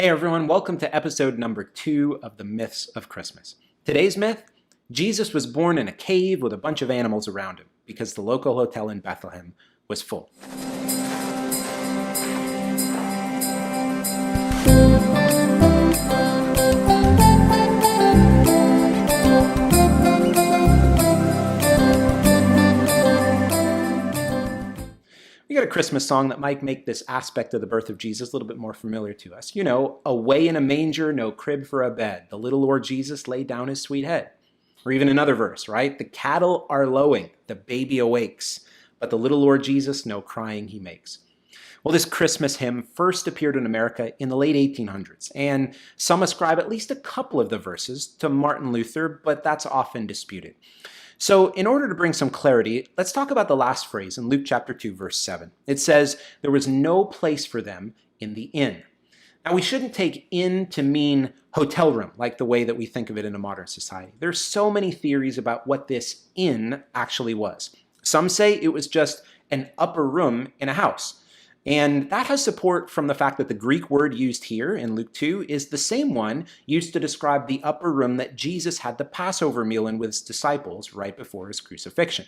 Hey everyone, welcome to episode number 2 of the Myths of Christmas. Today's myth: Jesus was born in a cave with a bunch of animals around him because the local hotel in Bethlehem was full. We got a Christmas song that might make this aspect of the birth of Jesus a little bit more familiar to us. You know, away in a manger, no crib for a bed, the little Lord Jesus laid down his sweet head. Or even another verse, right? The cattle are lowing, the baby awakes, but the little Lord Jesus no crying he makes. Well, this Christmas hymn first appeared in America in the late 1800s, and some ascribe at least a couple of the verses to Martin Luther, but that's often disputed. So in order to bring some clarity, let's talk about the last phrase in Luke chapter 2, verse 7. It says, "There was no place for them in the inn." Now, we shouldn't take inn to mean hotel room, like the way that we think of it in a modern society. There's so many theories about what this inn actually was. Some say it was just an upper room in a house. And that has support from the fact that the Greek word used here in Luke 2 is the same one used to describe the upper room that Jesus had the Passover meal in with his disciples right before his crucifixion.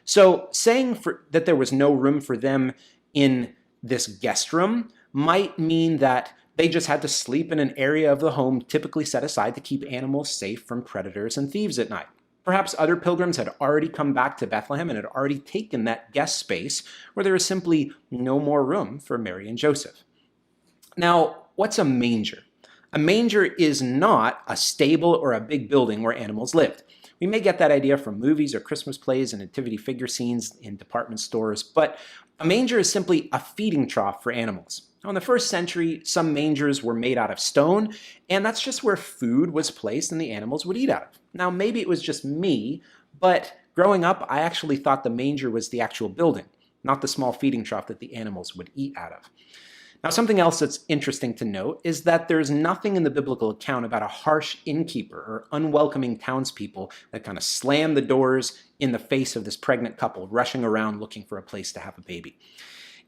So saying that there was no room for them in this guest room might mean that they just had to sleep in an area of the home typically set aside to keep animals safe from predators and thieves at night. Perhaps other pilgrims had already come back to Bethlehem and had already taken that guest space where there was simply no more room for Mary and Joseph. Now, what's a manger? A manger is not a stable or a big building where animals lived. We may get that idea from movies or Christmas plays and nativity figure scenes in department stores, but a manger is simply a feeding trough for animals. Now, in the first century, some mangers were made out of stone, and that's just where food was placed and the animals would eat out of. Now, maybe it was just me, but growing up, I actually thought the manger was the actual building, not the small feeding trough that the animals would eat out of. Now, something else that's interesting to note is that there's nothing in the biblical account about a harsh innkeeper or unwelcoming townspeople that kind of slammed the doors in the face of this pregnant couple rushing around looking for a place to have a baby.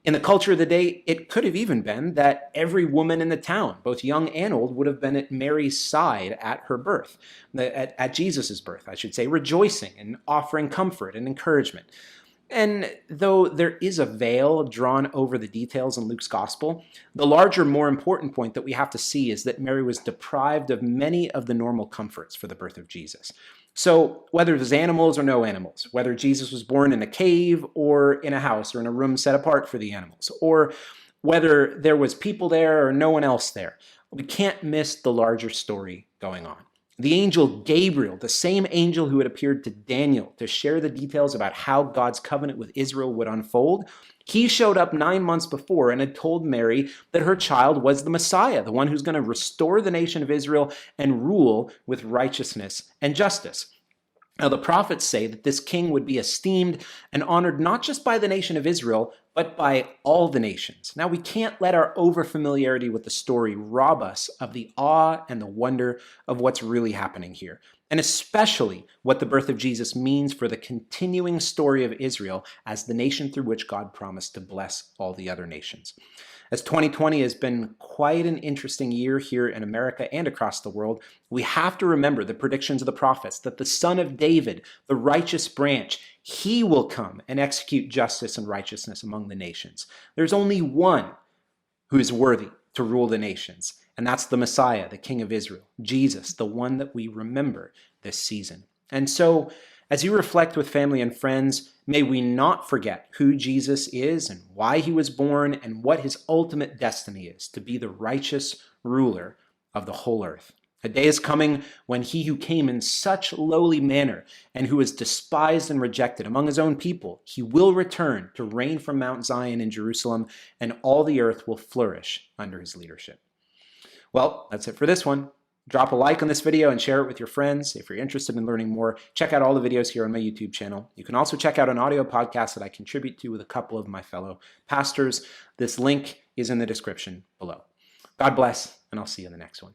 In the culture of the day, it could have even been that every woman in the town, both young and old, would have been at Mary's side at her birth, at Jesus' birth, I should say, rejoicing and offering comfort and encouragement. And though there is a veil drawn over the details in Luke's gospel, the larger, more important point that we have to see is that Mary was deprived of many of the normal comforts for the birth of Jesus. So whether there's animals or no animals, whether Jesus was born in a cave or in a house or in a room set apart for the animals, or whether there was people there or no one else there, we can't miss the larger story going on. The angel Gabriel, the same angel who had appeared to Daniel to share the details about how God's covenant with Israel would unfold, he showed up 9 months before and had told Mary that her child was the Messiah, the one who's going to restore the nation of Israel and rule with righteousness and justice. Now, the prophets say that this king would be esteemed and honored not just by the nation of Israel, but by all the nations. Now, we can't let our overfamiliarity with the story rob us of the awe and the wonder of what's really happening here, and especially what the birth of Jesus means for the continuing story of Israel as the nation through which God promised to bless all the other nations. As 2020 has been quite an interesting year here in America and across the world, we have to remember the predictions of the prophets that the Son of David, the righteous branch, he will come and execute justice and righteousness among the nations. There's only one who is worthy to rule the nations, and that's the Messiah, the King of Israel, Jesus, the one that we remember this season. And so, as you reflect with family and friends, may we not forget who Jesus is and why he was born and what his ultimate destiny is, to be the righteous ruler of the whole earth. A day is coming when he who came in such lowly manner and who was despised and rejected among his own people, he will return to reign from Mount Zion in Jerusalem, and all the earth will flourish under his leadership. Well, that's it for this one. Drop a like on this video and share it with your friends. If you're interested in learning more, check out all the videos here on my YouTube channel. You can also check out an audio podcast that I contribute to with a couple of my fellow pastors. This link is in the description below. God bless, and I'll see you in the next one.